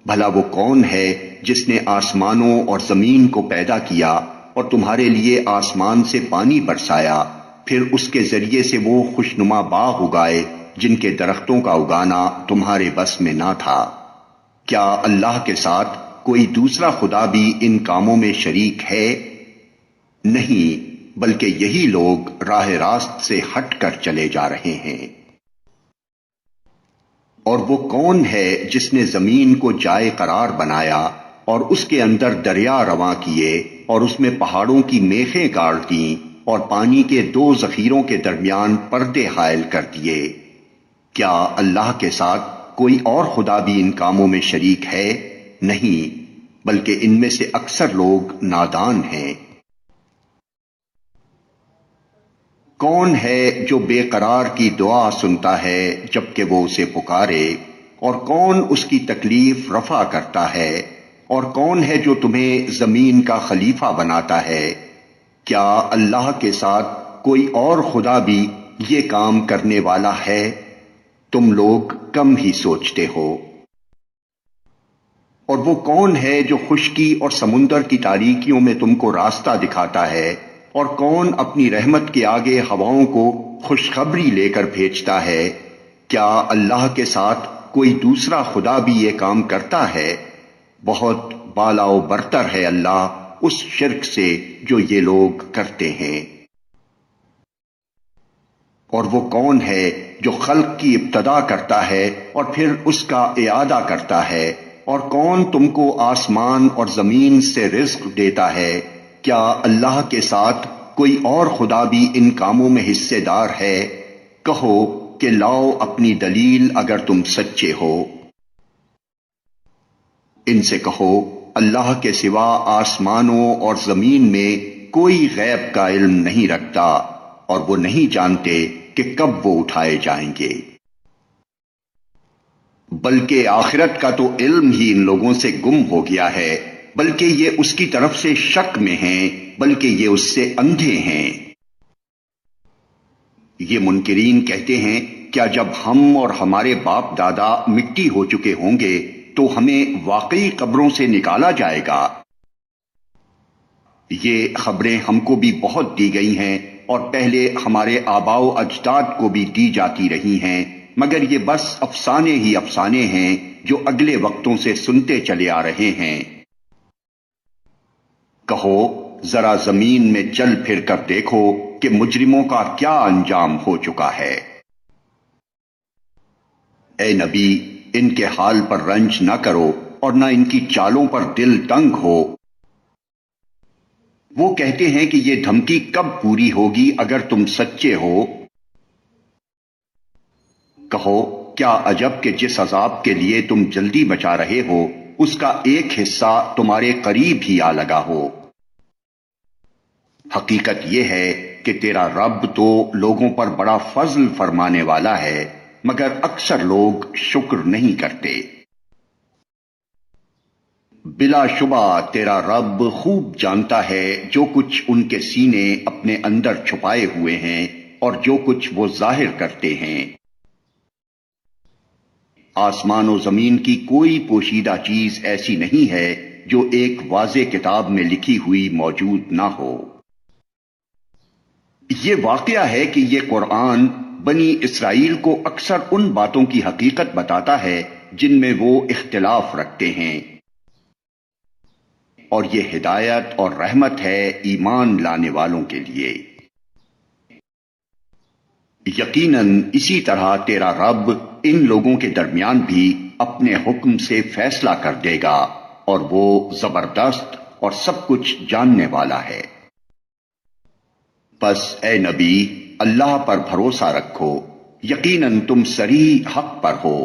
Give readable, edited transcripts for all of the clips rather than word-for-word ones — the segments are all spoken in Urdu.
بھلا وہ کون ہے جس نے آسمانوں اور زمین کو پیدا کیا اور تمہارے لیے آسمان سے پانی برسایا، پھر اس کے ذریعے سے وہ خوشنما باغ اگائے جن کے درختوں کا اگانا تمہارے بس میں نہ تھا؟ کیا اللہ کے ساتھ کوئی دوسرا خدا بھی ان کاموں میں شریک ہے؟ نہیں، بلکہ یہی لوگ راہ راست سے ہٹ کر چلے جا رہے ہیں۔ اور وہ کون ہے جس نے زمین کو جائے قرار بنایا اور اس کے اندر دریا رواں کیے اور اس میں پہاڑوں کی میخیں گاڑ دیں اور پانی کے دو ذخیروں کے درمیان پردے حائل کر دیے؟ کیا اللہ کے ساتھ کوئی اور خدا بھی ان کاموں میں شریک ہے؟ نہیں، بلکہ ان میں سے اکثر لوگ نادان ہیں۔ کون ہے جو بے قرار کی دعا سنتا ہے جبکہ وہ اسے پکارے، اور کون اس کی تکلیف رفع کرتا ہے، اور کون ہے جو تمہیں زمین کا خلیفہ بناتا ہے؟ کیا اللہ کے ساتھ کوئی اور خدا بھی یہ کام کرنے والا ہے؟ تم لوگ کم ہی سوچتے ہو۔ اور وہ کون ہے جو خشکی اور سمندر کی تاریکیوں میں تم کو راستہ دکھاتا ہے، اور کون اپنی رحمت کے آگے ہواؤں کو خوشخبری لے کر بھیجتا ہے؟ کیا اللہ کے ساتھ کوئی دوسرا خدا بھی یہ کام کرتا ہے؟ بہت بالا و برتر ہے اللہ اس شرک سے جو یہ لوگ کرتے ہیں۔ اور وہ کون ہے جو خلق کی ابتدا کرتا ہے اور پھر اس کا اعادہ کرتا ہے؟ اور کون تم کو آسمان اور زمین سے رزق دیتا ہے؟ کیا اللہ کے ساتھ کوئی اور خدا بھی ان کاموں میں حصے دار ہے؟ کہو کہ لاؤ اپنی دلیل اگر تم سچے ہو۔ ان سے کہو اللہ کے سوا آسمانوں اور زمین میں کوئی غیب کا علم نہیں رکھتا، اور وہ نہیں جانتے کہ کب وہ اٹھائے جائیں گے۔ بلکہ آخرت کا تو علم ہی ان لوگوں سے گم ہو گیا ہے، بلکہ یہ اس کی طرف سے شک میں ہیں، بلکہ یہ اس سے اندھے ہیں۔ یہ منکرین کہتے ہیں، کیا جب ہم اور ہمارے باپ دادا مٹی ہو چکے ہوں گے تو ہمیں واقعی قبروں سے نکالا جائے گا؟ یہ خبریں ہم کو بھی بہت دی گئی ہیں، اور پہلے ہمارے آباء و اجداد کو بھی دی جاتی رہی ہیں، مگر یہ بس افسانے ہی افسانے ہیں جو اگلے وقتوں سے سنتے چلے آ رہے ہیں۔ کہو ذرا زمین میں چل پھر کر دیکھو کہ مجرموں کا کیا انجام ہو چکا ہے۔ اے نبی، ان کے حال پر رنج نہ کرو اور نہ ان کی چالوں پر دل تنگ ہو۔ وہ کہتے ہیں کہ یہ دھمکی کب پوری ہوگی اگر تم سچے ہو؟ کہو کیا عجب کہ جس عذاب کے لیے تم جلدی مچا رہے ہو اس کا ایک حصہ تمہارے قریب ہی آ لگا ہو۔ حقیقت یہ ہے کہ تیرا رب تو لوگوں پر بڑا فضل فرمانے والا ہے، مگر اکثر لوگ شکر نہیں کرتے۔ بلا شبہ تیرا رب خوب جانتا ہے جو کچھ ان کے سینے اپنے اندر چھپائے ہوئے ہیں اور جو کچھ وہ ظاہر کرتے ہیں۔ آسمان و زمین کی کوئی پوشیدہ چیز ایسی نہیں ہے جو ایک واضح کتاب میں لکھی ہوئی موجود نہ ہو۔ یہ واقعہ ہے کہ یہ قرآن بنی اسرائیل کو اکثر ان باتوں کی حقیقت بتاتا ہے جن میں وہ اختلاف رکھتے ہیں، اور یہ ہدایت اور رحمت ہے ایمان لانے والوں کے لیے۔ یقیناً اسی طرح تیرا رب ان لوگوں کے درمیان بھی اپنے حکم سے فیصلہ کر دے گا، اور وہ زبردست اور سب کچھ جاننے والا ہے۔ پس اے نبی، اللہ پر بھروسہ رکھو، یقیناً تم صریح حق پر ہو۔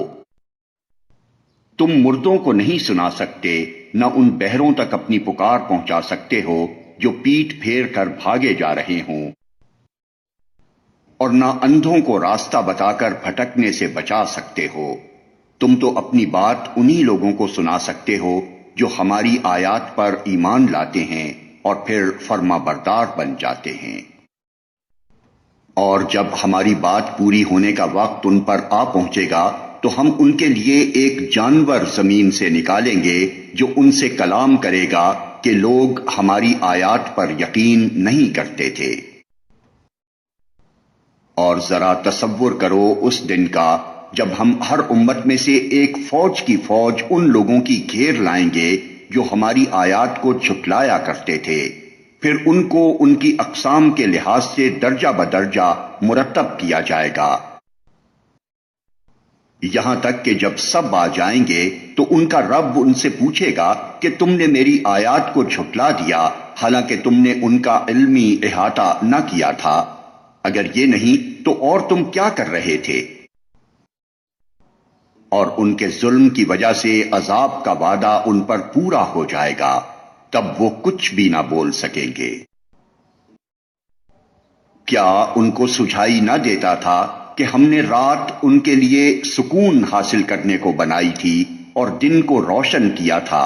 تم مردوں کو نہیں سنا سکتے، نہ ان بہروں تک اپنی پکار پہنچا سکتے ہو جو پیٹ پھیر کر بھاگے جا رہے ہوں، اور نہ اندھوں کو راستہ بتا کر بھٹکنے سے بچا سکتے ہو۔ تم تو اپنی بات انہی لوگوں کو سنا سکتے ہو جو ہماری آیات پر ایمان لاتے ہیں اور پھر فرما بردار بن جاتے ہیں۔ اور جب ہماری بات پوری ہونے کا وقت ان پر آ پہنچے گا تو ہم ان کے لیے ایک جانور زمین سے نکالیں گے جو ان سے کلام کرے گا کہ لوگ ہماری آیات پر یقین نہیں کرتے تھے۔ اور ذرا تصور کرو اس دن کا جب ہم ہر امت میں سے ایک فوج کی فوج ان لوگوں کی گھیر لائیں گے جو ہماری آیات کو جھٹلایا کرتے تھے، پھر ان کو ان کی اقسام کے لحاظ سے درجہ بدرجہ مرتب کیا جائے گا، یہاں تک کہ جب سب آ جائیں گے تو ان کا رب ان سے پوچھے گا کہ تم نے میری آیات کو جھٹلا دیا حالانکہ تم نے ان کا علمی احاطہ نہ کیا تھا، اگر یہ نہیں تو اور تم کیا کر رہے تھے؟ اور ان کے ظلم کی وجہ سے عذاب کا وعدہ ان پر پورا ہو جائے گا، تب وہ کچھ بھی نہ بول سکیں گے۔ کیا ان کو سجھائی نہ دیتا تھا کہ ہم نے رات ان کے لیے سکون حاصل کرنے کو بنائی تھی اور دن کو روشن کیا تھا،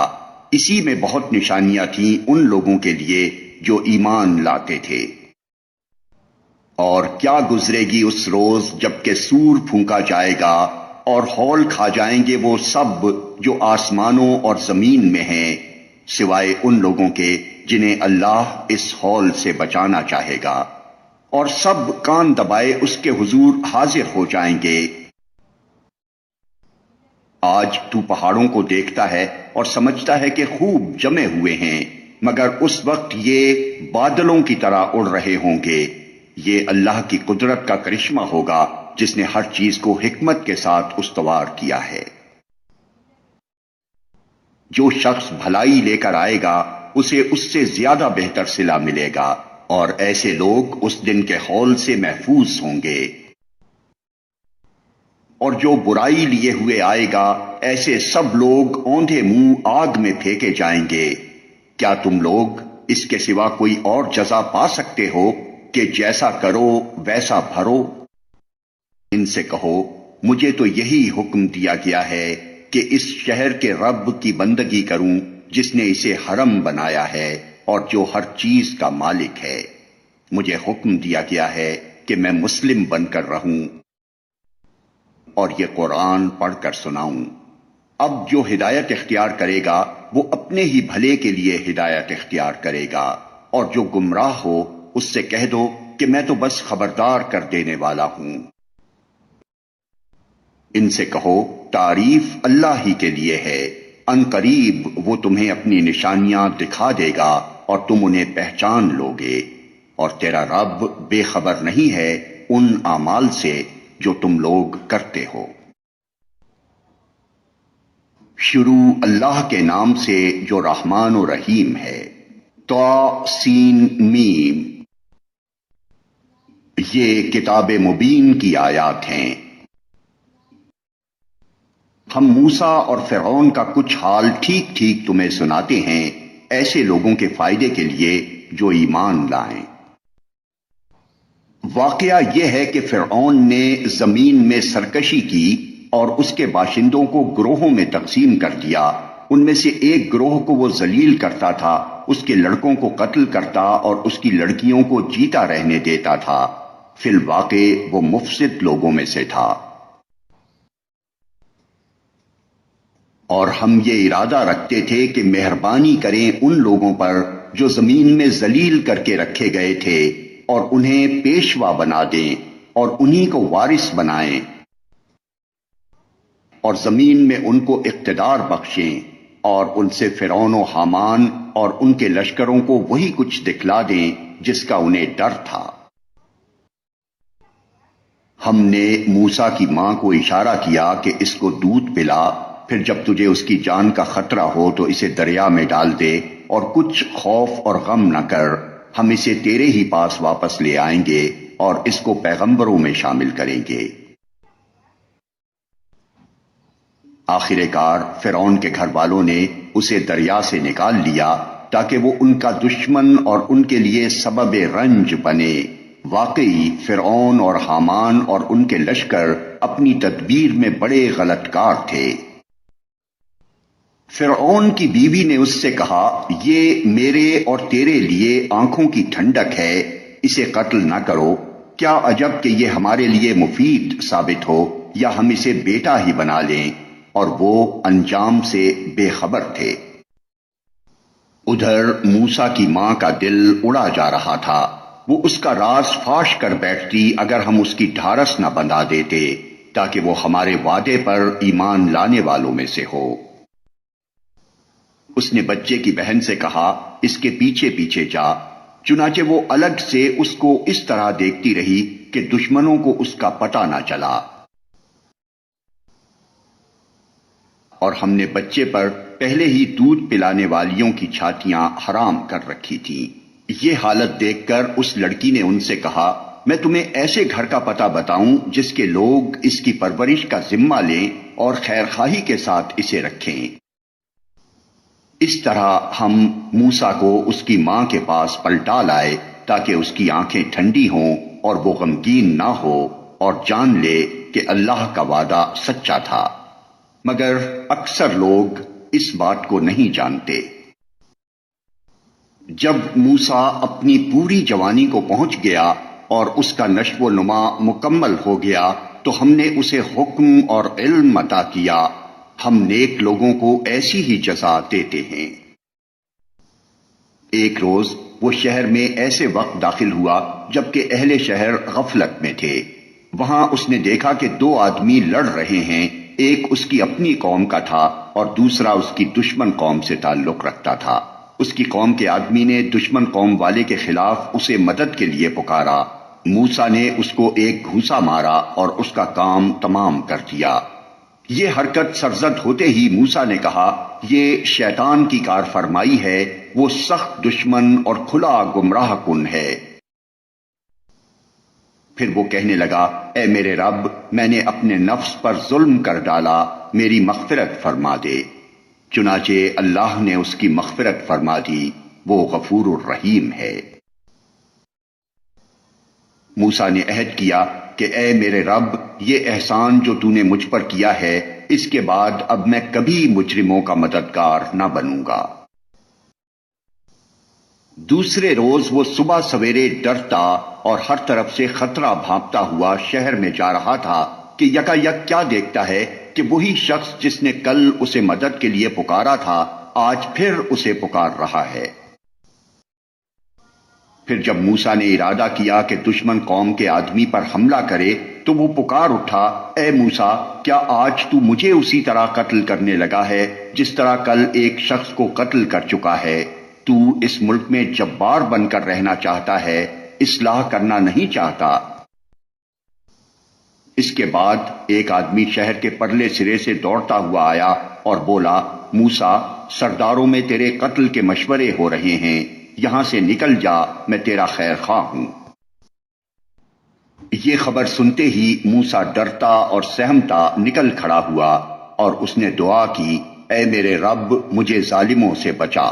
اسی میں بہت نشانیاں تھیں ان لوگوں کے لیے جو ایمان لاتے تھے۔ اور کیا گزرے گی اس روز جب کہ سور پھونکا جائے گا اور ہول کھا جائیں گے وہ سب جو آسمانوں اور زمین میں ہیں، سوائے ان لوگوں کے جنہیں اللہ اس ہول سے بچانا چاہے گا، اور سب کان دبائے اس کے حضور حاضر ہو جائیں گے۔ آج تو پہاڑوں کو دیکھتا ہے اور سمجھتا ہے کہ خوب جمے ہوئے ہیں، مگر اس وقت یہ بادلوں کی طرح اڑ رہے ہوں گے۔ یہ اللہ کی قدرت کا کرشمہ ہوگا جس نے ہر چیز کو حکمت کے ساتھ استوار کیا ہے۔ جو شخص بھلائی لے کر آئے گا اسے اس سے زیادہ بہتر صلہ ملے گا، اور ایسے لوگ اس دن کے ہول سے محفوظ ہوں گے۔ اور جو برائی لیے ہوئے آئے گا ایسے سب لوگ اوندھے منہ آگ میں پھینکے جائیں گے۔ کیا تم لوگ اس کے سوا کوئی اور جزا پا سکتے ہو کہ جیسا کرو ویسا بھرو؟ ان سے کہو مجھے تو یہی حکم دیا گیا ہے کہ اس شہر کے رب کی بندگی کروں جس نے اسے حرم بنایا ہے اور جو ہر چیز کا مالک ہے۔ مجھے حکم دیا گیا ہے کہ میں مسلم بن کر رہوں اور یہ قرآن پڑھ کر سناؤں۔ اب جو ہدایت اختیار کرے گا وہ اپنے ہی بھلے کے لیے ہدایت اختیار کرے گا، اور جو گمراہ ہو اس سے کہہ دو کہ میں تو بس خبردار کر دینے والا ہوں۔ ان سے کہو تعریف اللہ ہی کے لیے ہے، ان قریب وہ تمہیں اپنی نشانیاں دکھا دے گا اور تم انہیں پہچان لوگے، اور تیرا رب بے خبر نہیں ہے ان اعمال سے جو تم لوگ کرتے ہو۔ شروع اللہ کے نام سے جو رحمان و رحیم ہے۔ طاسین میم۔ یہ کتاب مبین کی آیات ہیں۔ ہم موسیٰ اور فرعون کا کچھ حال ٹھیک ٹھیک تمہیں سناتے ہیں، ایسے لوگوں کے فائدے کے لیے جو ایمان لائیں۔ واقعہ یہ ہے کہ فرعون نے زمین میں سرکشی کی اور اس کے باشندوں کو گروہوں میں تقسیم کر دیا۔ ان میں سے ایک گروہ کو وہ ذلیل کرتا تھا، اس کے لڑکوں کو قتل کرتا اور اس کی لڑکیوں کو جیتا رہنے دیتا تھا۔ فی الواقع وہ مفسد لوگوں میں سے تھا۔ اور ہم یہ ارادہ رکھتے تھے کہ مہربانی کریں ان لوگوں پر جو زمین میں ذلیل کر کے رکھے گئے تھے، اور انہیں پیشوا بنا دیں اور انہی کو وارث بنائیں، اور زمین میں ان کو اقتدار بخشیں، اور ان سے فرعون و حامان اور ان کے لشکروں کو وہی کچھ دکھلا دیں جس کا انہیں ڈر تھا۔ ہم نے موسیٰ کی ماں کو اشارہ کیا کہ اس کو دودھ پلا، پھر جب تجھے اس کی جان کا خطرہ ہو تو اسے دریا میں ڈال دے، اور کچھ خوف اور غم نہ کر، ہم اسے تیرے ہی پاس واپس لے آئیں گے اور اس کو پیغمبروں میں شامل کریں گے۔ آخر کار فرعون کے گھر والوں نے اسے دریا سے نکال لیا تاکہ وہ ان کا دشمن اور ان کے لیے سبب رنج بنے۔ واقعی فرعون اور حامان اور ان کے لشکر اپنی تدبیر میں بڑے غلط کار تھے۔ فرعون کی بیوی نے اس سے کہا یہ میرے اور تیرے لیے آنکھوں کی ٹھنڈک ہے، اسے قتل نہ کرو، کیا عجب کہ یہ ہمارے لیے مفید ثابت ہو یا ہم اسے بیٹا ہی بنا لیں، اور وہ انجام سے بے خبر تھے۔ ادھر موسیٰ کی ماں کا دل اڑا جا رہا تھا، وہ اس کا راز فاش کر بیٹھتی اگر ہم اس کی ڈھارس نہ بندھا دیتے تاکہ وہ ہمارے وعدے پر ایمان لانے والوں میں سے ہو۔ اس نے بچے کی بہن سے کہا، اس کے پیچھے پیچھے جا، چنانچہ وہ الگ سے اس کو اس طرح دیکھتی رہی کہ دشمنوں کو اس کا پتہ نہ چلا، اور ہم نے بچے پر پہلے ہی دودھ پلانے والیوں کی چھاتیاں حرام کر رکھی تھیں۔ یہ حالت دیکھ کر اس لڑکی نے ان سے کہا، میں تمہیں ایسے گھر کا پتہ بتاؤں جس کے لوگ اس کی پرورش کا ذمہ لیں اور خیرخواہی کے ساتھ اسے رکھیں۔ اس طرح ہم موسیٰ کو اس کی ماں کے پاس پلٹا لائے تاکہ اس کی آنکھیں ٹھنڈی ہوں اور وہ غمگین نہ ہو اور جان لے کہ اللہ کا وعدہ سچا تھا، مگر اکثر لوگ اس بات کو نہیں جانتے۔ جب موسیٰ اپنی پوری جوانی کو پہنچ گیا اور اس کا نشو و نما مکمل ہو گیا تو ہم نے اسے حکم اور علم عطا کیا، ہم نیک لوگوں کو ایسی ہی جزا دیتے ہیں۔ ایک روز وہ شہر میں ایسے وقت داخل ہوا جبکہ اہل شہر غفلت میں تھے۔ وہاں اس نے دیکھا کہ دو آدمی لڑ رہے ہیں، ایک اس کی اپنی قوم کا تھا اور دوسرا اس کی دشمن قوم سے تعلق رکھتا تھا۔ اس کی قوم کے آدمی نے دشمن قوم والے کے خلاف اسے مدد کے لیے پکارا۔ موسیٰ نے اس کو ایک گھوسا مارا اور اس کا کام تمام کر دیا۔ یہ حرکت سرزد ہوتے ہی موسیٰ نے کہا، یہ شیطان کی کار فرمائی ہے، وہ سخت دشمن اور کھلا گمراہ کن ہے۔ پھر وہ کہنے لگا، اے میرے رب، میں نے اپنے نفس پر ظلم کر ڈالا، میری مغفرت فرما دے۔ چنانچہ اللہ نے اس کی مغفرت فرما دی، وہ غفور الرحیم ہے۔ موسیٰ نے عہد کیا کہ اے میرے رب، یہ احسان جو تو نے مجھ پر کیا ہے، اس کے بعد اب میں کبھی مجرموں کا مددگار نہ بنوں گا۔ دوسرے روز وہ صبح سویرے ڈرتا اور ہر طرف سے خطرہ بھانپتا ہوا شہر میں جا رہا تھا کہ یکا یک کیا دیکھتا ہے کہ وہی شخص جس نے کل اسے مدد کے لیے پکارا تھا آج پھر اسے پکار رہا ہے۔ پھر جب موسیٰ نے ارادہ کیا کہ دشمن قوم کے آدمی پر حملہ کرے تو وہ پکار اٹھا، اے موسیٰ، کیا آج تو مجھے اسی طرح قتل کرنے لگا ہے جس طرح کل ایک شخص کو قتل کر چکا ہے؟ تو اس ملک میں جبار بن کر رہنا چاہتا ہے، اصلاح کرنا نہیں چاہتا۔ اس کے بعد ایک آدمی شہر کے پرلے سرے سے دوڑتا ہوا آیا اور بولا، موسیٰ، سرداروں میں تیرے قتل کے مشورے ہو رہے ہیں، یہاں سے نکل جا، میں تیرا خیر خواہ ہوں۔ یہ خبر سنتے ہی موسیٰ ڈرتا اور سہمتا نکل کھڑا ہوا اور اس نے دعا کی، اے میرے رب، مجھے ظالموں سے بچا۔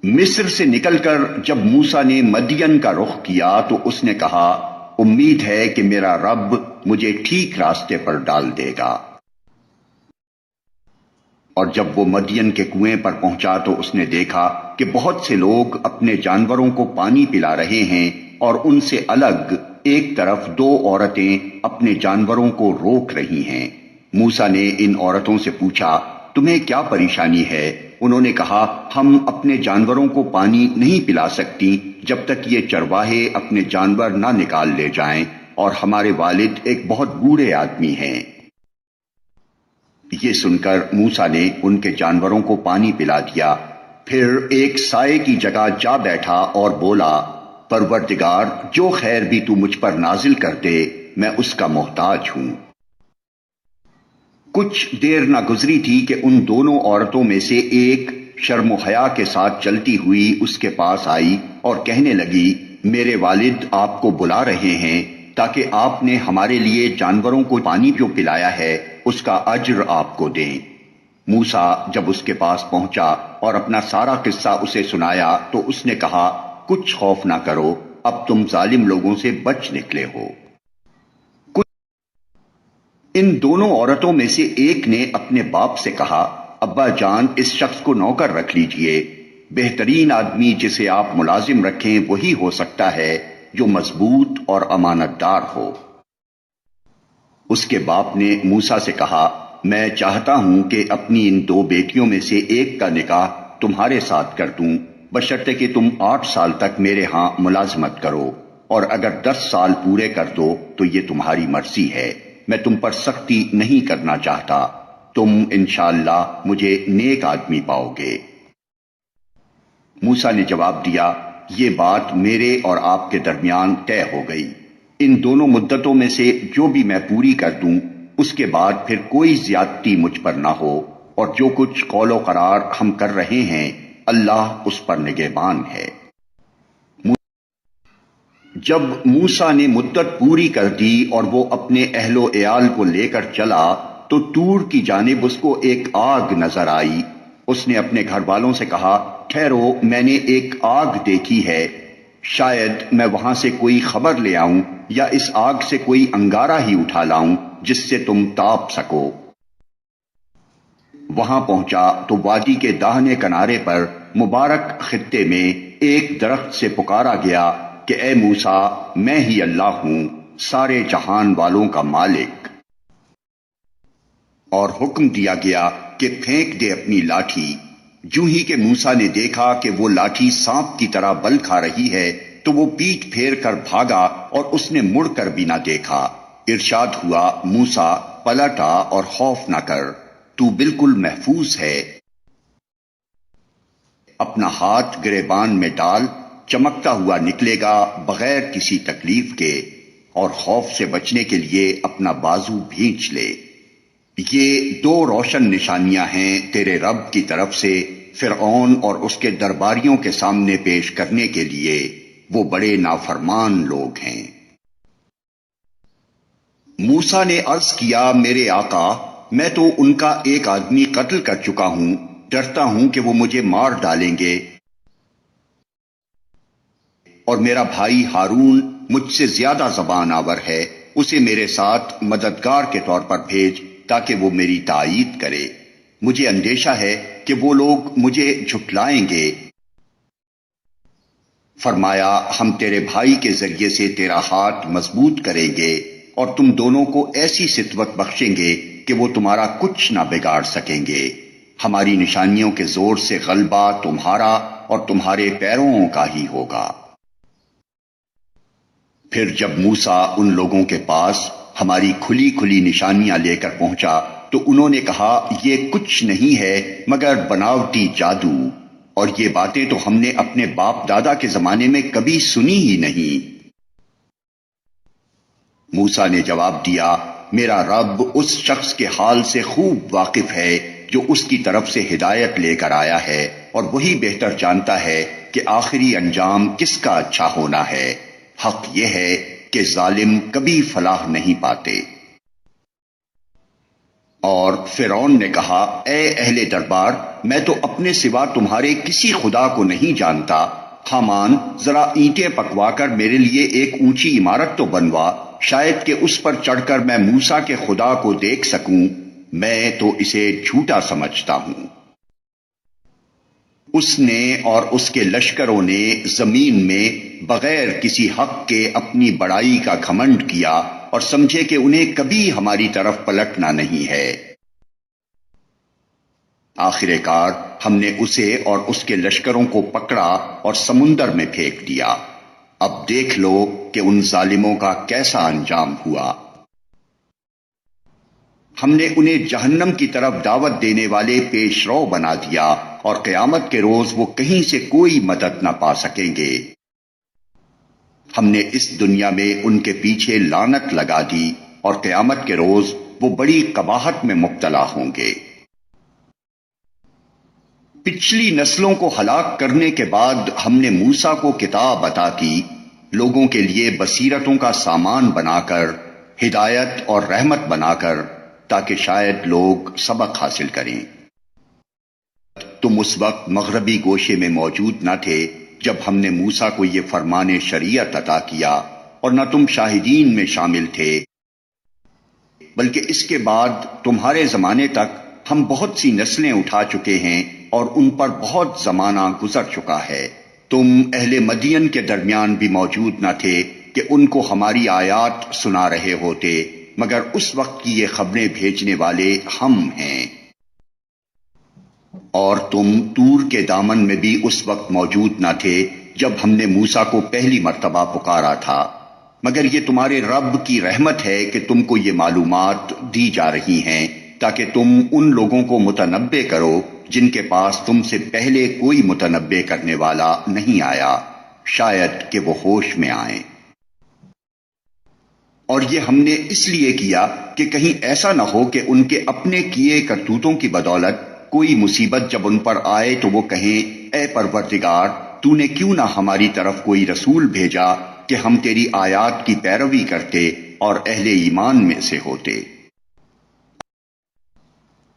مصر سے نکل کر جب موسیٰ نے مدین کا رخ کیا تو اس نے کہا، امید ہے کہ میرا رب مجھے ٹھیک راستے پر ڈال دے گا۔ اور جب وہ مدین کے کنویں پر پہنچا تو اس نے دیکھا کہ بہت سے لوگ اپنے جانوروں کو پانی پلا رہے ہیں اور ان سے الگ ایک طرف دو عورتیں اپنے جانوروں کو روک رہی ہیں۔ موسیٰ نے ان عورتوں سے پوچھا، تمہیں کیا پریشانی ہے؟ انہوں نے کہا، ہم اپنے جانوروں کو پانی نہیں پلا سکتی جب تک یہ چرواہے اپنے جانور نہ نکال لے جائیں، اور ہمارے والد ایک بہت بوڑھے آدمی ہیں۔ یہ سن کر موسیٰ نے ان کے جانوروں کو پانی پلا دیا، پھر ایک سائے کی جگہ جا بیٹھا اور بولا، پروردگار، جو خیر بھی تو مجھ پر نازل کر دے میں اس کا محتاج ہوں۔ کچھ دیر نہ گزری تھی کہ ان دونوں عورتوں میں سے ایک شرم و حیا کے ساتھ چلتی ہوئی اس کے پاس آئی اور کہنے لگی، میرے والد آپ کو بلا رہے ہیں تاکہ آپ نے ہمارے لیے جانوروں کو پانی جو پلایا ہے اس کا اجر آپ کو دیں۔ موسیٰ جب اس کے پاس پہنچا اور اپنا سارا قصہ اسے سنایا تو اس نے کہا، کچھ خوف نہ کرو، اب تم ظالم لوگوں سے بچ نکلے ہو۔ ان دونوں عورتوں میں سے ایک نے اپنے باپ سے کہا، ابا جان، اس شخص کو نوکر رکھ لیجئے، بہترین آدمی جسے آپ ملازم رکھیں وہی ہو سکتا ہے جو مضبوط اور امانت دار ہو۔ اس کے باپ نے موسیٰ سے کہا، میں چاہتا ہوں کہ اپنی ان 2 بیٹیوں میں سے ایک کا نکاح تمہارے ساتھ کر دوں، بشرطے کہ تم 8 سال تک میرے ہاں ملازمت کرو، اور اگر 10 سال پورے کر دو تو یہ تمہاری مرضی ہے، میں تم پر سختی نہیں کرنا چاہتا، تم انشاءاللہ مجھے نیک آدمی پاؤ گے۔ موسیٰ نے جواب دیا، یہ بات میرے اور آپ کے درمیان طے ہو گئی، ان دونوں مدتوں میں سے جو بھی میں پوری کر دوں اس کے بعد پھر کوئی زیادتی مجھ پر نہ ہو، اور جو کچھ قول و قرار ہم کر رہے ہیں اللہ اس پر نگہبان ہے۔ جب موسیٰ نے مدت پوری کر دی اور وہ اپنے اہل و عیال کو لے کر چلا تو طور کی جانب اس کو ایک آگ نظر آئی۔ اس نے اپنے گھر والوں سے کہا، ٹھہرو، میں نے ایک آگ دیکھی ہے، شاید میں وہاں سے کوئی خبر لے آؤں یا اس آگ سے کوئی انگارہ ہی اٹھا لاؤں جس سے تم تاپ سکو۔ وہاں پہنچا تو وادی کے داہنے کنارے پر مبارک خطے میں ایک درخت سے پکارا گیا کہ اے موسیٰ، میں ہی اللہ ہوں، سارے جہان والوں کا مالک، اور حکم دیا گیا کہ پھینک دے اپنی لاٹھی۔ جو ہی کہ موسیٰ نے دیکھا کہ وہ لاٹھی سانپ کی طرح بل کھا رہی ہے تو وہ پیٹھ پھیر کر بھاگا اور اس نے مڑ کر بھی نہ دیکھا۔ ارشاد ہوا، موسیٰ پلٹا اور خوف نہ کر، تو بالکل محفوظ ہے، اپنا ہاتھ گریبان میں ڈال، چمکتا ہوا نکلے گا بغیر کسی تکلیف کے، اور خوف سے بچنے کے لیے اپنا بازو بھینچ لے۔ یہ 2 روشن نشانیاں ہیں تیرے رب کی طرف سے فرعون اور اس کے درباریوں کے سامنے پیش کرنے کے لیے، وہ بڑے نافرمان لوگ ہیں۔ موسیٰ نے عرض کیا، میرے آقا، میں تو ان کا ایک آدمی قتل کر چکا ہوں، ڈرتا ہوں کہ وہ مجھے مار ڈالیں گے، اور میرا بھائی ہارون مجھ سے زیادہ زبان آور ہے، اسے میرے ساتھ مددگار کے طور پر بھیج تاکہ وہ میری تائید کرے، مجھے اندیشہ ہے کہ وہ لوگ مجھے جھٹلائیں گے۔ فرمایا، ہم تیرے بھائی کے ذریعے سے تیرا ہاتھ مضبوط کریں گے اور تم دونوں کو ایسی ستوت بخشیں گے کہ وہ تمہارا کچھ نہ بگاڑ سکیں گے، ہماری نشانیوں کے زور سے غلبہ تمہارا اور تمہارے پیروں کا ہی ہوگا۔ پھر جب موسیٰ ان لوگوں کے پاس ہماری کھلی کھلی نشانیاں لے کر پہنچا تو انہوں نے کہا، یہ کچھ نہیں ہے مگر بناوٹی جادو، اور یہ باتیں تو ہم نے اپنے باپ دادا کے زمانے میں کبھی سنی ہی نہیں۔ موسیٰ نے جواب دیا، میرا رب اس شخص کے حال سے خوب واقف ہے جو اس کی طرف سے ہدایت لے کر آیا ہے، اور وہی بہتر جانتا ہے کہ آخری انجام کس کا اچھا ہونا ہے۔ حق یہ ہے کہ ظالم کبھی فلاح نہیں پاتے۔ اور فرعون نے کہا، اے اہل دربار، میں تو اپنے سوا تمہارے کسی خدا کو نہیں جانتا، حامان ذرا اینٹیں پکوا کر میرے لیے ایک اونچی عمارت تو بنوا، شاید کہ اس پر چڑھ کر میں موسیٰ کے خدا کو دیکھ سکوں، میں تو اسے جھوٹا سمجھتا ہوں۔ اس نے اور اس کے لشکروں نے زمین میں بغیر کسی حق کے اپنی بڑائی کا گھمنڈ کیا اور سمجھے کہ انہیں کبھی ہماری طرف پلٹنا نہیں ہے۔ آخر کار ہم نے اسے اور اس کے لشکروں کو پکڑا اور سمندر میں پھینک دیا۔ اب دیکھ لو کہ ان ظالموں کا کیسا انجام ہوا۔ ہم نے انہیں جہنم کی طرف دعوت دینے والے پیش رو بنا دیا، اور قیامت کے روز وہ کہیں سے کوئی مدد نہ پا سکیں گے۔ ہم نے اس دنیا میں ان کے پیچھے لعنت لگا دی، اور قیامت کے روز وہ بڑی قباحت میں مبتلا ہوں گے۔ پچھلی نسلوں کو ہلاک کرنے کے بعد ہم نے موسیٰ کو کتاب عطا کی، لوگوں کے لیے بصیرتوں کا سامان بنا کر، ہدایت اور رحمت بنا کر، تاکہ شاید لوگ سبق حاصل کریں۔ تم اس وقت مغربی گوشے میں موجود نہ تھے جب ہم نے موسیٰ کو یہ فرمان شریعت عطا کیا، اور نہ تم شاہدین میں شامل تھے، بلکہ اس کے بعد تمہارے زمانے تک ہم بہت سی نسلیں اٹھا چکے ہیں اور ان پر بہت زمانہ گزر چکا ہے۔ تم اہل مدین کے درمیان بھی موجود نہ تھے کہ ان کو ہماری آیات سنا رہے ہوتے، مگر اس وقت کی یہ خبریں بھیجنے والے ہم ہیں۔ اور تم طور کے دامن میں بھی اس وقت موجود نہ تھے جب ہم نے موسیٰ کو پہلی مرتبہ پکارا تھا، مگر یہ تمہارے رب کی رحمت ہے کہ تم کو یہ معلومات دی جا رہی ہیں تاکہ تم ان لوگوں کو متنبع کرو جن کے پاس تم سے پہلے کوئی متنبع کرنے والا نہیں آیا، شاید کہ وہ ہوش میں آئیں۔ اور یہ ہم نے اس لیے کیا کہ کہیں ایسا نہ ہو کہ ان کے اپنے کیے کرتوتوں کی بدولت کوئی مصیبت جب ان پر آئے تو وہ کہیں اے پروردگار تو نے کیوں نہ ہماری طرف کوئی رسول بھیجا کہ ہم تیری آیات کی پیروی کرتے اور اہل ایمان میں سے ہوتے۔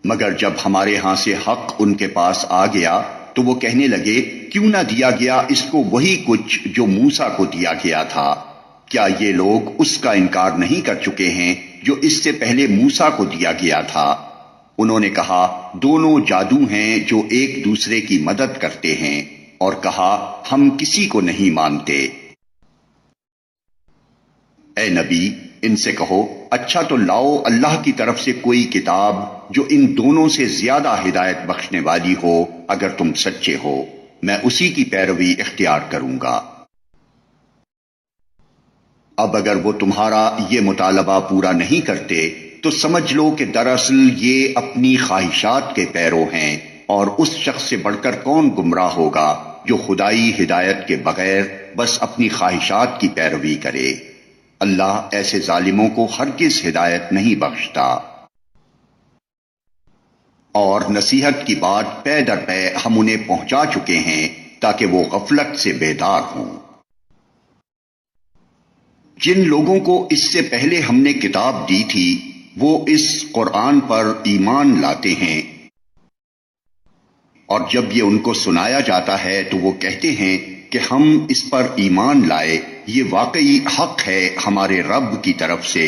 مگر جب ہمارے ہاں سے حق ان کے پاس آ گیا تو وہ کہنے لگے کیوں نہ دیا گیا اس کو وہی کچھ جو موسیٰ کو دیا گیا تھا۔ کیا یہ لوگ اس کا انکار نہیں کر چکے ہیں جو اس سے پہلے موسیٰ کو دیا گیا تھا؟ انہوں نے کہا دونوں جادو ہیں جو ایک دوسرے کی مدد کرتے ہیں، اور کہا ہم کسی کو نہیں مانتے۔ اے نبی ان سے کہو اچھا تو لاؤ اللہ کی طرف سے کوئی کتاب جو ان دونوں سے زیادہ ہدایت بخشنے والی ہو، اگر تم سچے ہو میں اسی کی پیروی اختیار کروں گا۔ اب اگر وہ تمہارا یہ مطالبہ پورا نہیں کرتے تو سمجھ لو کہ دراصل یہ اپنی خواہشات کے پیرو ہیں، اور اس شخص سے بڑھ کر کون گمراہ ہوگا جو خدائی ہدایت کے بغیر بس اپنی خواہشات کی پیروی کرے۔ اللہ ایسے ظالموں کو ہرگز ہدایت نہیں بخشتا۔ اور نصیحت کی بات پے در پے ہم انہیں پہنچا چکے ہیں تاکہ وہ غفلت سے بیدار ہوں۔ جن لوگوں کو اس سے پہلے ہم نے کتاب دی تھی وہ اس قرآن پر ایمان لاتے ہیں، اور جب یہ ان کو سنایا جاتا ہے تو وہ کہتے ہیں کہ ہم اس پر ایمان لائے، یہ واقعی حق ہے ہمارے رب کی طرف سے،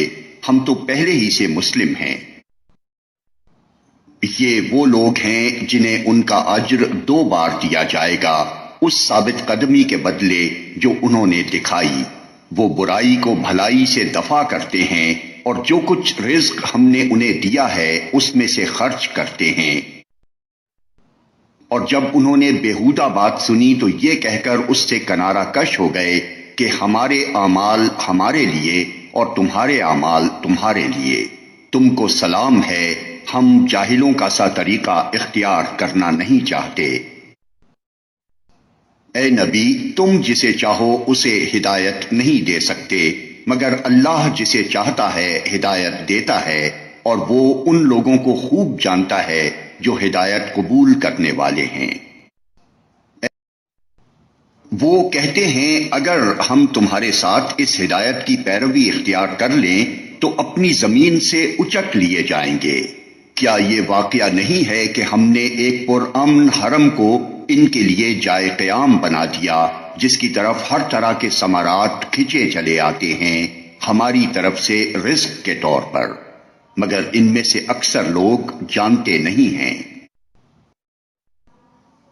ہم تو پہلے ہی سے مسلم ہیں۔ یہ وہ لوگ ہیں جنہیں ان کا اجر 2 بار دیا جائے گا اس ثابت قدمی کے بدلے جو انہوں نے دکھائی، وہ برائی کو بھلائی سے دفع کرتے ہیں، اور جو کچھ رزق ہم نے انہیں دیا ہے اس میں سے خرچ کرتے ہیں۔ اور جب انہوں نے بیہودہ بات سنی تو یہ کہہ کر اس سے کنارہ کش ہو گئے کہ ہمارے اعمال ہمارے لیے اور تمہارے اعمال تمہارے لیے، تم کو سلام ہے، ہم جاہلوں کا سا طریقہ اختیار کرنا نہیں چاہتے۔ اے نبی تم جسے چاہو اسے ہدایت نہیں دے سکتے، مگر اللہ جسے چاہتا ہے ہدایت دیتا ہے، اور وہ ان لوگوں کو خوب جانتا ہے جو ہدایت قبول کرنے والے ہیں۔ وہ کہتے ہیں اگر ہم تمہارے ساتھ اس ہدایت کی پیروی اختیار کر لیں تو اپنی زمین سے اچک لیے جائیں گے۔ کیا یہ واقعہ نہیں ہے کہ ہم نے ایک پرامن حرم کو ان کے لیے جائے قیام بنا دیا جس کی طرف ہر طرح کے ثمرات کھنچے چلے آتے ہیں ہماری طرف سے رزق کے طور پر، مگر ان میں سے اکثر لوگ جانتے نہیں ہیں۔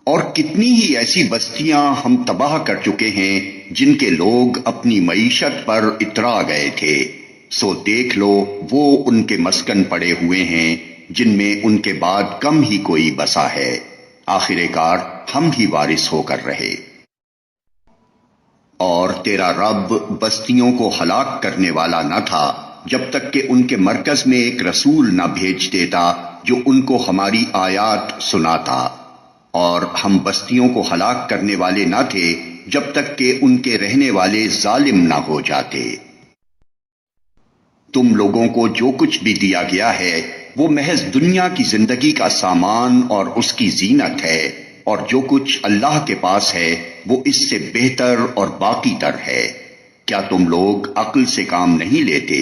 اور کتنی ہی ایسی بستیاں ہم تباہ کر چکے ہیں جن کے لوگ اپنی معیشت پر اترا گئے تھے، سو دیکھ لو وہ ان کے مسکن پڑے ہوئے ہیں جن میں ان کے بعد کم ہی کوئی بسا ہے، آخر کار ہم ہی وارث ہو کر رہے۔ اور تیرا رب بستیوں کو ہلاک کرنے والا نہ تھا جب تک کہ ان کے مرکز میں ایک رسول نہ بھیج دیتا جو ان کو ہماری آیات سناتا، اور ہم بستیوں کو ہلاک کرنے والے نہ تھے جب تک کہ ان کے رہنے والے ظالم نہ ہو جاتے۔ تم لوگوں کو جو کچھ بھی دیا گیا ہے وہ محض دنیا کی زندگی کا سامان اور اس کی زینت ہے، اور جو کچھ اللہ کے پاس ہے وہ اس سے بہتر اور باقی تر ہے۔ کیا تم لوگ عقل سے کام نہیں لیتے؟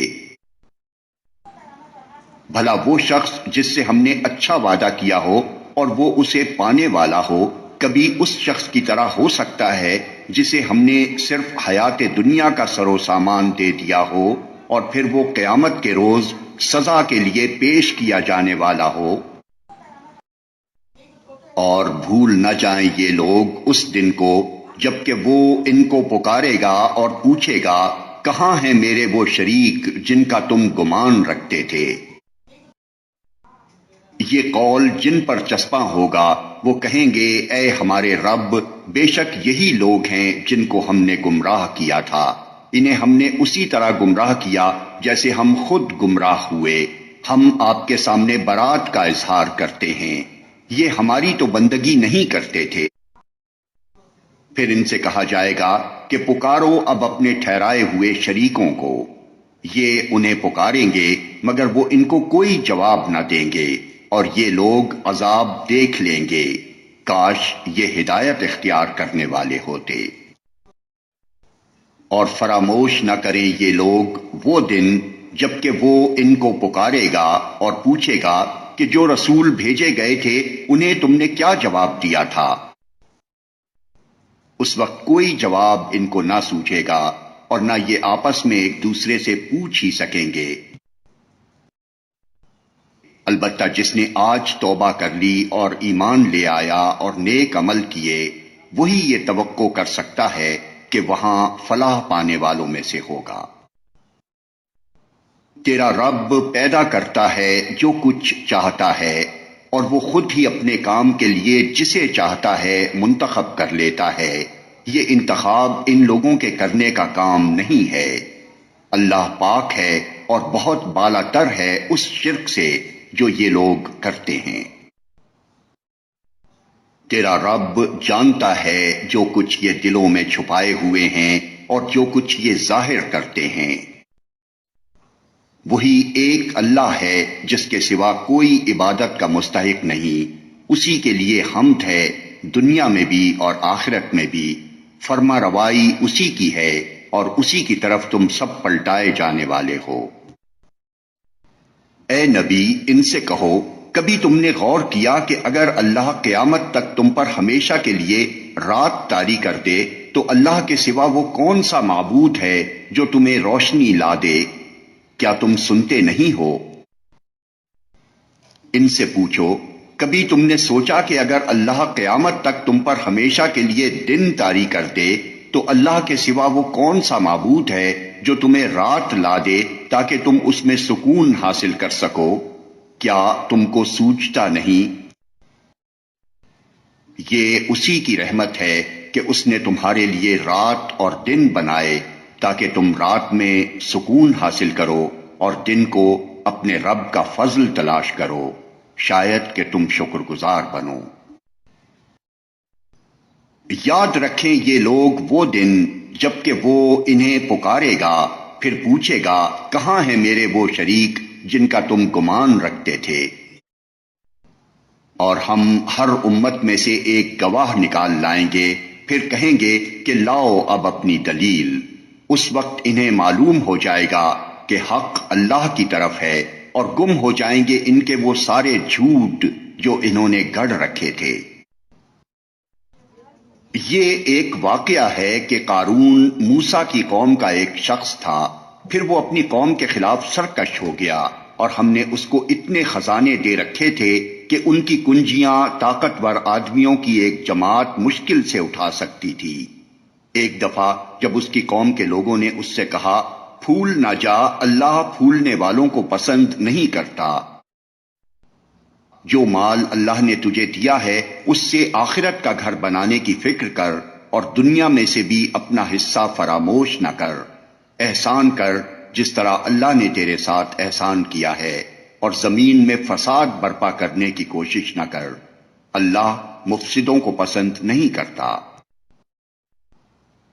بھلا وہ شخص جس سے ہم نے اچھا وعدہ کیا ہو اور وہ اسے پانے والا ہو، کبھی اس شخص کی طرح ہو سکتا ہے جسے ہم نے صرف حیات دنیا کا سر و سامان دے دیا ہو اور پھر وہ قیامت کے روز سزا کے لیے پیش کیا جانے والا ہو؟ اور بھول نہ جائیں یہ لوگ اس دن کو جبکہ وہ ان کو پکارے گا اور پوچھے گا کہاں ہیں میرے وہ شریک جن کا تم گمان رکھتے تھے؟ یہ قول جن پر چسپاں ہوگا وہ کہیں گے اے ہمارے رب، بے شک یہی لوگ ہیں جن کو ہم نے گمراہ کیا تھا، انہیں ہم نے اسی طرح گمراہ کیا جیسے ہم خود گمراہ ہوئے، ہم آپ کے سامنے برات کا اظہار کرتے ہیں، یہ ہماری تو بندگی نہیں کرتے تھے۔ پھر ان سے کہا جائے گا کہ پکارو اب اپنے ٹھہرائے ہوئے شریکوں کو، یہ انہیں پکاریں گے مگر وہ ان کو کوئی جواب نہ دیں گے، اور یہ لوگ عذاب دیکھ لیں گے، کاش یہ ہدایت اختیار کرنے والے ہوتے۔ اور فراموش نہ کریں یہ لوگ وہ دن جبکہ وہ ان کو پکارے گا اور پوچھے گا کہ جو رسول بھیجے گئے تھے انہیں تم نے کیا جواب دیا تھا؟ اس وقت کوئی جواب ان کو نہ سوچے گا اور نہ یہ آپس میں ایک دوسرے سے پوچھ ہی سکیں گے۔ البتہ جس نے آج توبہ کر لی اور ایمان لے آیا اور نیک عمل کیے، وہی یہ توقع کر سکتا ہے کہ وہاں فلاح پانے والوں میں سے ہوگا۔ تیرا رب پیدا کرتا ہے جو کچھ چاہتا ہے، اور وہ خود ہی اپنے کام کے لیے جسے چاہتا ہے منتخب کر لیتا ہے، یہ انتخاب ان لوگوں کے کرنے کا کام نہیں ہے۔ اللہ پاک ہے اور بہت بالا تر ہے اس شرک سے جو یہ لوگ کرتے ہیں۔ تیرا رب جانتا ہے جو کچھ یہ دلوں میں چھپائے ہوئے ہیں اور جو کچھ یہ ظاہر کرتے ہیں۔ وہی ایک اللہ ہے جس کے سوا کوئی عبادت کا مستحق نہیں، اسی کے لیے حمد ہے دنیا میں بھی اور آخرت میں بھی، فرما روائی اسی کی ہے اور اسی کی طرف تم سب پلٹائے جانے والے ہو۔ اے نبی ان سے کہو، کبھی تم نے غور کیا کہ اگر اللہ قیامت تک تم پر ہمیشہ کے لیے رات طاری کر دے تو اللہ کے سوا وہ کون سا معبود ہے جو تمہیں روشنی لا دے؟ کیا تم سنتے نہیں ہو؟ ان سے پوچھو، کبھی تم نے سوچا کہ اگر اللہ قیامت تک تم پر ہمیشہ کے لیے دن طاری کر دے تو اللہ کے سوا وہ کون سا معبود ہے جو تمہیں رات لا دے تاکہ تم اس میں سکون حاصل کر سکو؟ کیا تم کو سوچتا نہیں؟ یہ اسی کی رحمت ہے کہ اس نے تمہارے لیے رات اور دن بنائے تاکہ تم رات میں سکون حاصل کرو اور دن کو اپنے رب کا فضل تلاش کرو، شاید کہ تم شکر گزار بنو۔ یاد رکھیں یہ لوگ وہ دن جبکہ وہ انہیں پکارے گا، پھر پوچھے گا کہاں ہیں میرے وہ شریک جن کا تم گمان رکھتے تھے؟ اور ہم ہر امت میں سے ایک گواہ نکال لائیں گے، پھر کہیں گے کہ لاؤ اب اپنی دلیل۔ اس وقت انہیں معلوم ہو جائے گا کہ حق اللہ کی طرف ہے، اور گم ہو جائیں گے ان کے وہ سارے جھوٹ جو انہوں نے گڑھ رکھے تھے۔ یہ ایک واقعہ ہے کہ قارون موسیٰ کی قوم کا ایک شخص تھا، پھر وہ اپنی قوم کے خلاف سرکش ہو گیا، اور ہم نے اس کو اتنے خزانے دے رکھے تھے کہ ان کی کنجیاں طاقتور آدمیوں کی ایک جماعت مشکل سے اٹھا سکتی تھی۔ ایک دفعہ جب اس کی قوم کے لوگوں نے اس سے کہا، پھول نہ جا، اللہ پھولنے والوں کو پسند نہیں کرتا۔ جو مال اللہ نے تجھے دیا ہے اس سے آخرت کا گھر بنانے کی فکر کر، اور دنیا میں سے بھی اپنا حصہ فراموش نہ کر، احسان کر جس طرح اللہ نے تیرے ساتھ احسان کیا ہے، اور زمین میں فساد برپا کرنے کی کوشش نہ کر، اللہ مفسدوں کو پسند نہیں کرتا۔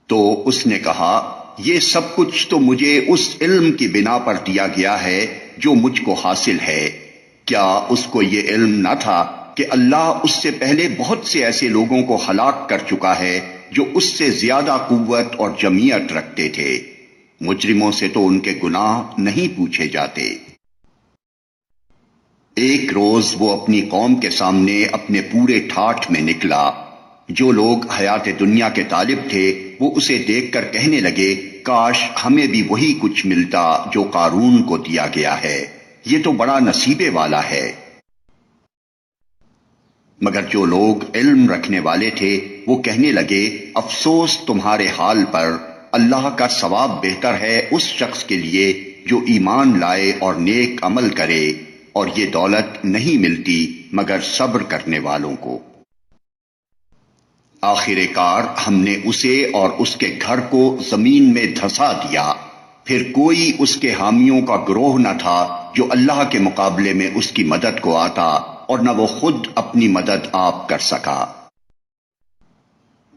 تو اس نے کہا، یہ سب کچھ تو مجھے اس علم کی بنا پر دیا گیا ہے جو مجھ کو حاصل ہے، کیا اس کو یہ علم نہ تھا کہ اللہ اس سے پہلے بہت سے ایسے لوگوں کو ہلاک کر چکا ہے جو اس سے زیادہ قوت اور جمعیت رکھتے تھے؟ مجرموں سے تو ان کے گناہ نہیں پوچھے جاتے۔ ایک روز وہ اپنی قوم کے سامنے اپنے پورے ٹھاٹھ میں نکلا۔ جو لوگ حیات دنیا کے طالب تھے وہ اسے دیکھ کر کہنے لگے، کاش ہمیں بھی وہی کچھ ملتا جو قارون کو دیا گیا ہے، یہ تو بڑا نصیبے والا ہے۔ مگر جو لوگ علم رکھنے والے تھے وہ کہنے لگے، افسوس تمہارے حال پر، اللہ کا ثواب بہتر ہے اس شخص کے لیے جو ایمان لائے اور نیک عمل کرے، اور یہ دولت نہیں ملتی مگر صبر کرنے والوں کو۔ آخر کار ہم نے اسے اور اس کے گھر کو زمین میں دھسا دیا، پھر کوئی اس کے حامیوں کا گروہ نہ تھا جو اللہ کے مقابلے میں اس کی مدد کو آتا، اور نہ وہ خود اپنی مدد آپ کر سکا۔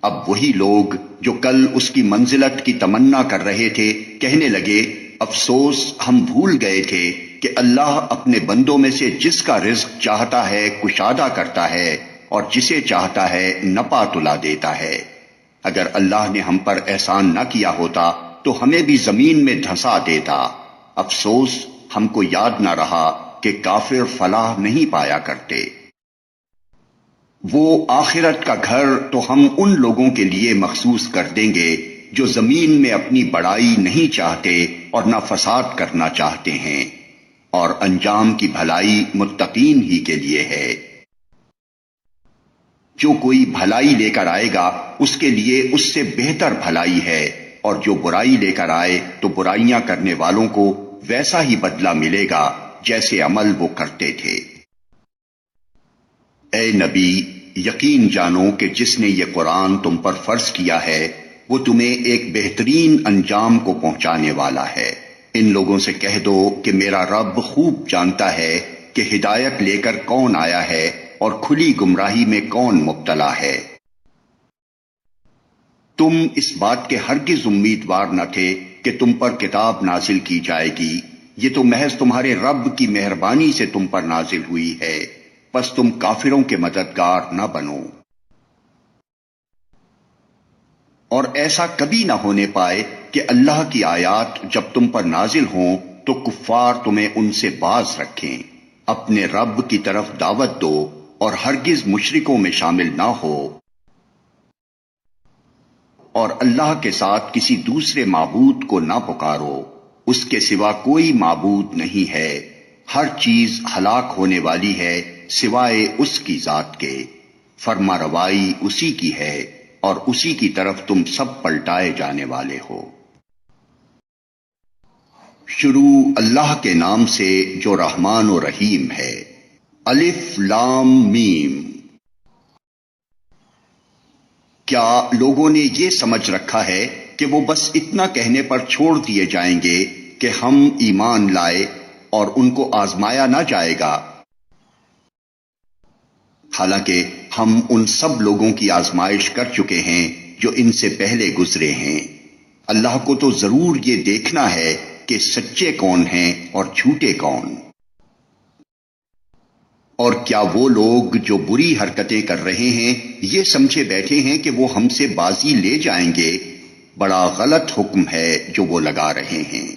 اب وہی لوگ جو کل اس کی منزلت کی تمنا کر رہے تھے کہنے لگے، افسوس ہم بھول گئے تھے کہ اللہ اپنے بندوں میں سے جس کا رزق چاہتا ہے کشادہ کرتا ہے، اور جسے چاہتا ہے نپا تلا دیتا ہے۔ اگر اللہ نے ہم پر احسان نہ کیا ہوتا تو ہمیں بھی زمین میں دھسا دیتا۔ افسوس ہم کو یاد نہ رہا کہ کافر فلاح نہیں پایا کرتے۔ وہ آخرت کا گھر تو ہم ان لوگوں کے لیے مخصوص کر دیں گے جو زمین میں اپنی بڑائی نہیں چاہتے اور نہ فساد کرنا چاہتے ہیں، اور انجام کی بھلائی متقین ہی کے لیے ہے۔ جو کوئی بھلائی لے کر آئے گا اس کے لیے اس سے بہتر بھلائی ہے، اور جو برائی لے کر آئے تو برائیاں کرنے والوں کو ویسا ہی بدلہ ملے گا جیسے عمل وہ کرتے تھے۔ اے نبی، یقین جانو کہ جس نے یہ قرآن تم پر فرض کیا ہے وہ تمہیں ایک بہترین انجام کو پہنچانے والا ہے۔ ان لوگوں سے کہہ دو کہ میرا رب خوب جانتا ہے کہ ہدایت لے کر کون آیا ہے اور کھلی گمراہی میں کون مبتلا ہے۔ تم اس بات کے ہرگز امیدوار نہ تھے کہ تم پر کتاب نازل کی جائے گی، یہ تو محض تمہارے رب کی مہربانی سے تم پر نازل ہوئی ہے، پس تم کافروں کے مددگار نہ بنو۔ اور ایسا کبھی نہ ہونے پائے کہ اللہ کی آیات جب تم پر نازل ہوں تو کفار تمہیں ان سے باز رکھیں۔ اپنے رب کی طرف دعوت دو اور ہرگز مشرکوں میں شامل نہ ہو، اور اللہ کے ساتھ کسی دوسرے معبود کو نہ پکارو، اس کے سوا کوئی معبود نہیں ہے، ہر چیز ہلاک ہونے والی ہے سوائے اس کی ذات کے، فرما روائی اسی کی ہے اور اسی کی طرف تم سب پلٹائے جانے والے ہو۔ شروع اللہ کے نام سے جو رحمان و رحیم ہے۔ الف لام میم۔ کیا لوگوں نے یہ سمجھ رکھا ہے کہ وہ بس اتنا کہنے پر چھوڑ دیے جائیں گے کہ ہم ایمان لائے اور ان کو آزمایا نہ جائے گا؟ حالانکہ ہم ان سب لوگوں کی آزمائش کر چکے ہیں جو ان سے پہلے گزرے ہیں۔ اللہ کو تو ضرور یہ دیکھنا ہے کہ سچے کون ہیں اور جھوٹے کون۔ اور کیا وہ لوگ جو بری حرکتیں کر رہے ہیں یہ سمجھے بیٹھے ہیں کہ وہ ہم سے بازی لے جائیں گے؟ بڑا غلط حکم ہے جو وہ لگا رہے ہیں۔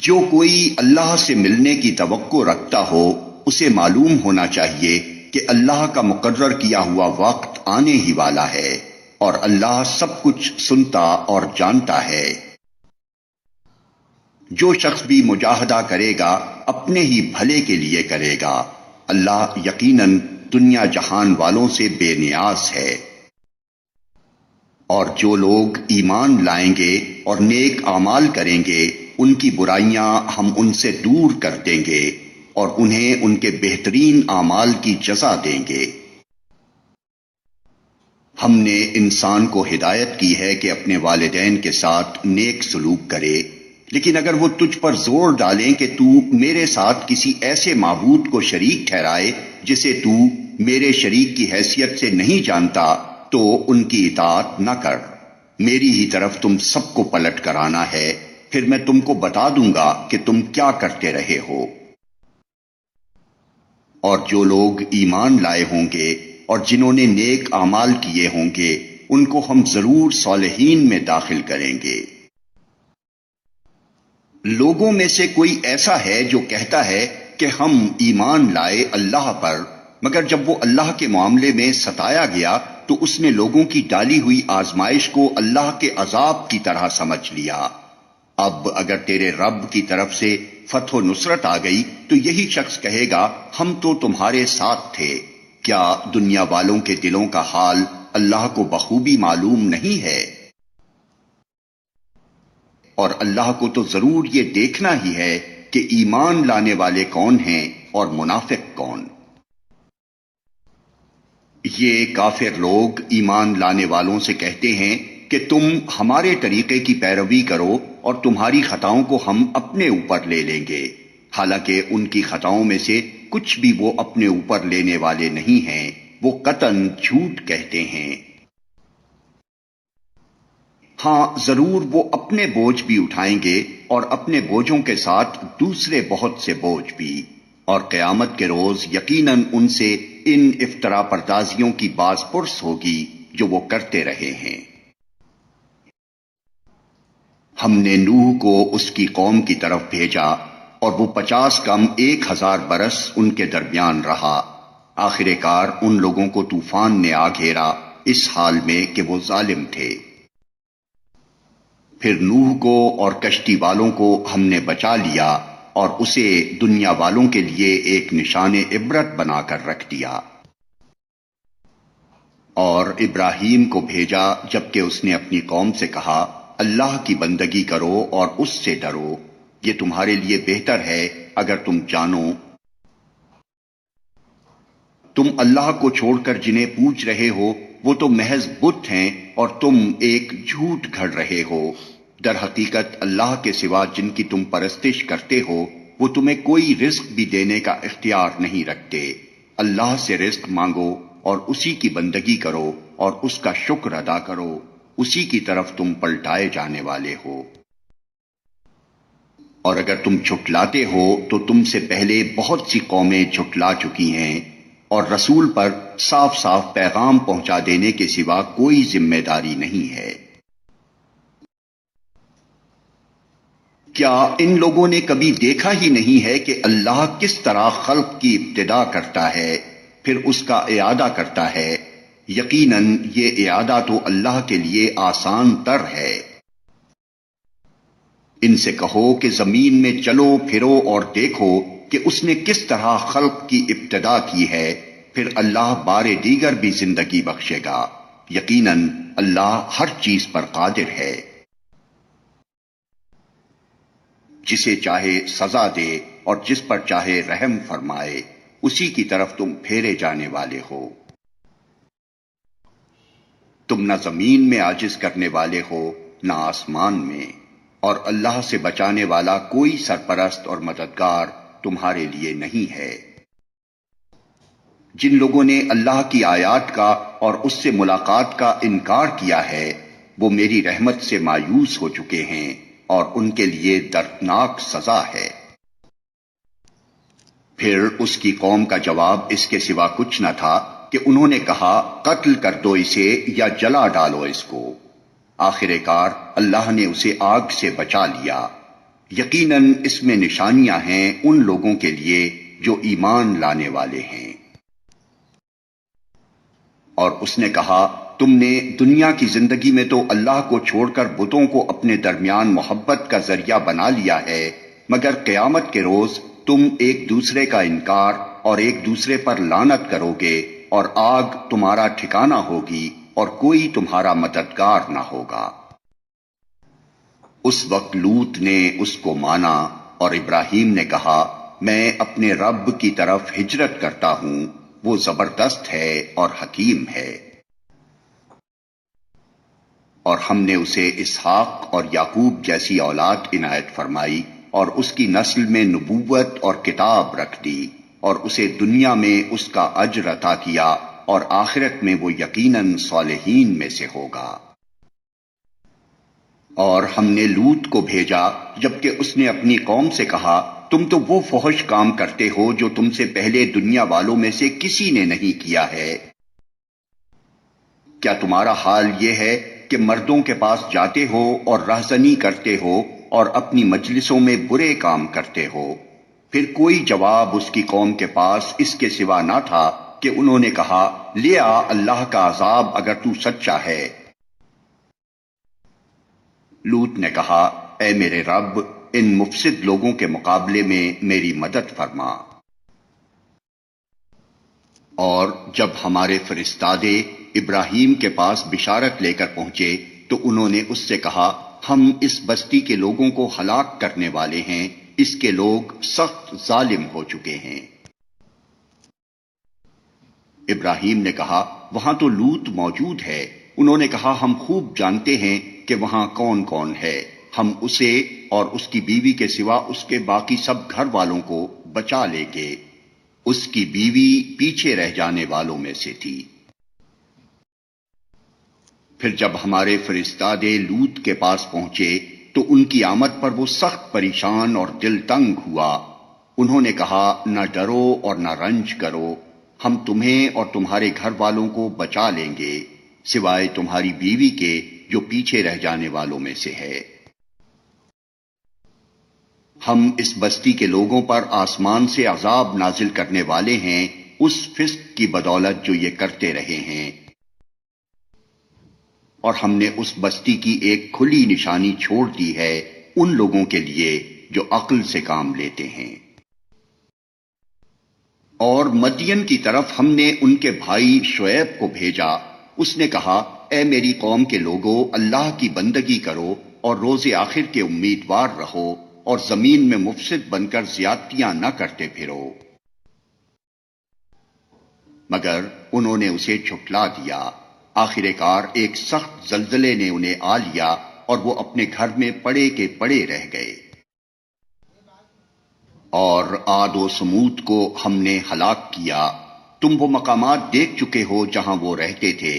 جو کوئی اللہ سے ملنے کی توقع رکھتا ہو اسے معلوم ہونا چاہیے کہ اللہ کا مقرر کیا ہوا وقت آنے ہی والا ہے، اور اللہ سب کچھ سنتا اور جانتا ہے۔ جو شخص بھی مجاہدہ کرے گا اپنے ہی بھلے کے لیے کرے گا، اللہ یقیناً دنیا جہان والوں سے بے نیاز ہے۔ اور جو لوگ ایمان لائیں گے اور نیک اعمال کریں گے ان کی برائیاں ہم ان سے دور کر دیں گے اور انہیں ان کے بہترین اعمال کی جزا دیں گے۔ ہم نے انسان کو ہدایت کی ہے کہ اپنے والدین کے ساتھ نیک سلوک کرے، لیکن اگر وہ تجھ پر زور ڈالیں کہ تو میرے ساتھ کسی ایسے معبود کو شریک ٹھہرائے جسے تو میرے شریک کی حیثیت سے نہیں جانتا تو ان کی اطاعت نہ کر۔ میری ہی طرف تم سب کو پلٹ کر آنا ہے، پھر میں تم کو بتا دوں گا کہ تم کیا کرتے رہے ہو۔ اور جو لوگ ایمان لائے ہوں گے اور جنہوں نے نیک اعمال کیے ہوں گے ان کو ہم ضرور صالحین میں داخل کریں گے۔ لوگوں میں سے کوئی ایسا ہے جو کہتا ہے کہ ہم ایمان لائے اللہ پر، مگر جب وہ اللہ کے معاملے میں ستایا گیا تو اس نے لوگوں کی ڈالی ہوئی آزمائش کو اللہ کے عذاب کی طرح سمجھ لیا۔ اب اگر تیرے رب کی طرف سے فتح و نصرت آ گئی تو یہی شخص کہے گا ہم تو تمہارے ساتھ تھے۔ کیا دنیا والوں کے دلوں کا حال اللہ کو بخوبی معلوم نہیں ہے؟ اور اللہ کو تو ضرور یہ دیکھنا ہی ہے کہ ایمان لانے والے کون ہیں اور منافق کون۔ یہ کافر لوگ ایمان لانے والوں سے کہتے ہیں کہ تم ہمارے طریقے کی پیروی کرو اور تمہاری خطاؤں کو ہم اپنے اوپر لے لیں گے، حالانکہ ان کی خطاؤں میں سے کچھ بھی وہ اپنے اوپر لینے والے نہیں ہیں، وہ قطعاً جھوٹ کہتے ہیں۔ ہاں ضرور وہ اپنے بوجھ بھی اٹھائیں گے اور اپنے بوجھوں کے ساتھ دوسرے بہت سے بوجھ بھی، اور قیامت کے روز یقیناً ان سے ان افطرا پردازیوں کی باز پرس ہوگی جو وہ کرتے رہے ہیں۔ ہم نے نوح کو اس کی قوم کی طرف بھیجا اور وہ 50 کم 1000 برس ان کے درمیان رہا۔ آخر کار ان لوگوں کو طوفان نے آ گھیرا اس حال میں کہ وہ ظالم تھے۔ پھر نوح کو اور کشتی والوں کو ہم نے بچا لیا اور اسے دنیا والوں کے لیے ایک نشان عبرت بنا کر رکھ دیا۔ اور ابراہیم کو بھیجا جبکہ اس نے اپنی قوم سے کہا، اللہ کی بندگی کرو اور اس سے ڈرو، یہ تمہارے لیے بہتر ہے اگر تم جانو۔ تم اللہ کو چھوڑ کر جنہیں پوج رہے ہو وہ تو محض بت ہیں اور تم ایک جھوٹ گھڑ رہے ہو۔ در حقیقت اللہ کے سوا جن کی تم پرستش کرتے ہو وہ تمہیں کوئی رزق بھی دینے کا اختیار نہیں رکھتے۔ اللہ سے رزق مانگو اور اسی کی بندگی کرو اور اس کا شکر ادا کرو، اسی کی طرف تم پلٹائے جانے والے ہو۔ اور اگر تم جھٹلاتے ہو تو تم سے پہلے بہت سی قومیں جھٹلا چکی ہیں، اور رسول پر صاف صاف پیغام پہنچا دینے کے سوا کوئی ذمہ داری نہیں ہے۔ کیا ان لوگوں نے کبھی دیکھا ہی نہیں ہے کہ اللہ کس طرح خلق کی ابتدا کرتا ہے پھر اس کا اعادہ کرتا ہے؟ یقیناً یہ اعادہ تو اللہ کے لیے آسان تر ہے۔ ان سے کہو کہ زمین میں چلو پھرو اور دیکھو کہ اس نے کس طرح خلق کی ابتدا کی ہے، پھر اللہ بارے دیگر بھی زندگی بخشے گا، یقیناً اللہ ہر چیز پر قادر ہے۔ جسے چاہے سزا دے اور جس پر چاہے رحم فرمائے، اسی کی طرف تم پھیرے جانے والے ہو۔ تم نہ زمین میں عاجز کرنے والے ہو نہ آسمان میں، اور اللہ سے بچانے والا کوئی سرپرست اور مددگار تمہارے لیے نہیں ہے۔ جن لوگوں نے اللہ کی آیات کا اور اس سے ملاقات کا انکار کیا ہے وہ میری رحمت سے مایوس ہو چکے ہیں اور ان کے لیے دردناک سزا ہے۔ پھر اس کی قوم کا جواب اس کے سوا کچھ نہ تھا کہ انہوں نے کہا، قتل کر دو اسے یا جلا ڈالو اس کو۔ آخر کار اللہ نے اسے آگ سے بچا لیا۔ یقیناً اس میں نشانیاں ہیں ان لوگوں کے لیے جو ایمان لانے والے ہیں۔ اور اس نے کہا، تم نے دنیا کی زندگی میں تو اللہ کو چھوڑ کر بتوں کو اپنے درمیان محبت کا ذریعہ بنا لیا ہے، مگر قیامت کے روز تم ایک دوسرے کا انکار اور ایک دوسرے پر لعنت کرو گے اور آگ تمہارا ٹھکانہ ہوگی اور کوئی تمہارا مددگار نہ ہوگا۔ اس وقت لوط نے اس کو مانا اور ابراہیم نے کہا، میں اپنے رب کی طرف ہجرت کرتا ہوں، وہ زبردست ہے اور حکیم ہے۔ اور ہم نے اسے اسحاق اور یعقوب جیسی اولاد عنایت فرمائی اور اس کی نسل میں نبوت اور کتاب رکھ دی، اور اسے دنیا میں اس کا اجر عطا کیا اور آخرت میں وہ یقیناً صالحین میں سے ہوگا۔ اور ہم نے لوط کو بھیجا جبکہ اس نے اپنی قوم سے کہا، تم تو وہ فحش کام کرتے ہو جو تم سے پہلے دنیا والوں میں سے کسی نے نہیں کیا ہے۔ کیا تمہارا حال یہ ہے کہ مردوں کے پاس جاتے ہو اور رہزنی کرتے ہو اور اپنی مجلسوں میں برے کام کرتے ہو؟ پھر کوئی جواب اس کی قوم کے پاس اس کے سوا نہ تھا کہ انہوں نے کہا، لے آ اللہ کا عذاب اگر تو سچا ہے۔ لوط نے کہا، اے میرے رب، ان مفسد لوگوں کے مقابلے میں میری مدد فرما۔ اور جب ہمارے فرستادے ابراہیم کے پاس بشارت لے کر پہنچے تو انہوں نے اس سے کہا، ہم اس بستی کے لوگوں کو ہلاک کرنے والے ہیں، اس کے لوگ سخت ظالم ہو چکے ہیں۔ ابراہیم نے کہا وہاں تو لوط موجود ہے۔ انہوں نے کہا ہم خوب جانتے ہیں کہ وہاں کون کون ہے، ہم اسے اور اس کی بیوی کے سوا اس کے باقی سب گھر والوں کو بچا لیں گے۔ اس کی بیوی پیچھے رہ جانے والوں میں سے تھی۔ پھر جب ہمارے فرستادے لوط کے پاس پہنچے تو ان کی آمد پر وہ سخت پریشان اور دل تنگ ہوا۔ انہوں نے کہا نہ ڈرو اور نہ رنج کرو، ہم تمہیں اور تمہارے گھر والوں کو بچا لیں گے، سوائے تمہاری بیوی کے جو پیچھے رہ جانے والوں میں سے ہے۔ ہم اس بستی کے لوگوں پر آسمان سے عذاب نازل کرنے والے ہیں اس فسق کی بدولت جو یہ کرتے رہے ہیں، اور ہم نے اس بستی کی ایک کھلی نشانی چھوڑ دی ہے ان لوگوں کے لیے جو عقل سے کام لیتے ہیں۔ اور مدین کی طرف ہم نے ان کے بھائی شعیب کو بھیجا۔ اس نے کہا اے میری قوم کے لوگو، اللہ کی بندگی کرو اور روز آخر کے امیدوار رہو، اور زمین میں مفسد بن کر زیادتیاں نہ کرتے پھرو۔ مگر انہوں نے اسے جھٹلا دیا۔ آخر کار ایک سخت زلزلے نے انہیں آ لیا اور وہ اپنے گھر میں پڑے کے پڑے رہ گئے۔ اور عاد و سمود کو ہم نے ہلاک کیا۔ تم وہ مقامات دیکھ چکے ہو جہاں وہ رہتے تھے۔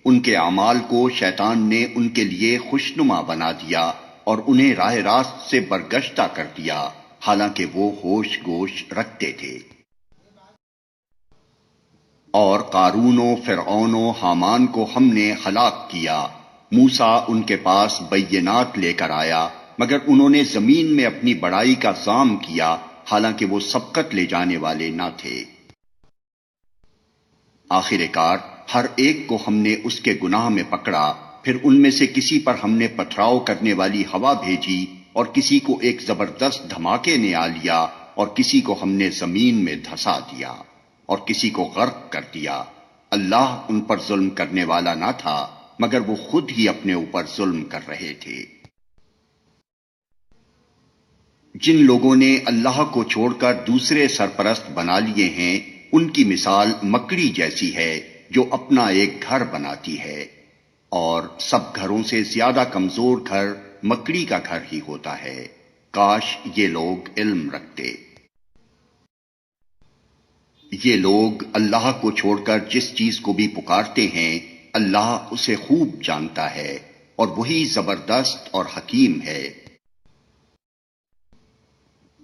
ان کے اعمال کو شیطان نے ان کے لیے خوشنما بنا دیا اور انہیں راہ راست سے برگشتہ کر دیا، حالانکہ وہ ہوش گوش رکھتے تھے۔ اور قارون و فرعون و حامان کو ہم نے ہلاک کیا۔ موسیٰ ان کے پاس بینات لے کر آیا، مگر انہوں نے زمین میں اپنی بڑائی کا ظام کیا، حالانکہ وہ سبقت لے جانے والے نہ تھے۔ آخر کار ہر ایک کو ہم نے اس کے گناہ میں پکڑا، پھر ان میں سے کسی پر ہم نے پتھراؤ کرنے والی ہوا بھیجی، اور کسی کو ایک زبردست دھماکے نے آ لیا، اور کسی کو ہم نے زمین میں دھسا دیا، اور کسی کو غرق کر دیا۔ اللہ ان پر ظلم کرنے والا نہ تھا، مگر وہ خود ہی اپنے اوپر ظلم کر رہے تھے۔ جن لوگوں نے اللہ کو چھوڑ کر دوسرے سرپرست بنا لیے ہیں، ان کی مثال مکڑی جیسی ہے جو اپنا ایک گھر بناتی ہے، اور سب گھروں سے زیادہ کمزور گھر مکڑی کا گھر ہی ہوتا ہے۔ کاش یہ لوگ علم رکھتے۔ یہ لوگ اللہ کو چھوڑ کر جس چیز کو بھی پکارتے ہیں، اللہ اسے خوب جانتا ہے، اور وہی زبردست اور حکیم ہے۔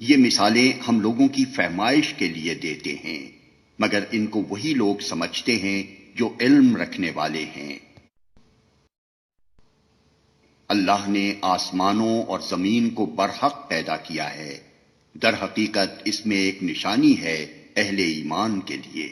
یہ مثالیں ہم لوگوں کی فہمائش کے لیے دیتے ہیں، مگر ان کو وہی لوگ سمجھتے ہیں جو علم رکھنے والے ہیں۔ اللہ نے آسمانوں اور زمین کو برحق پیدا کیا ہے، در حقیقت اس میں ایک نشانی ہے اہل ایمان کے لیے۔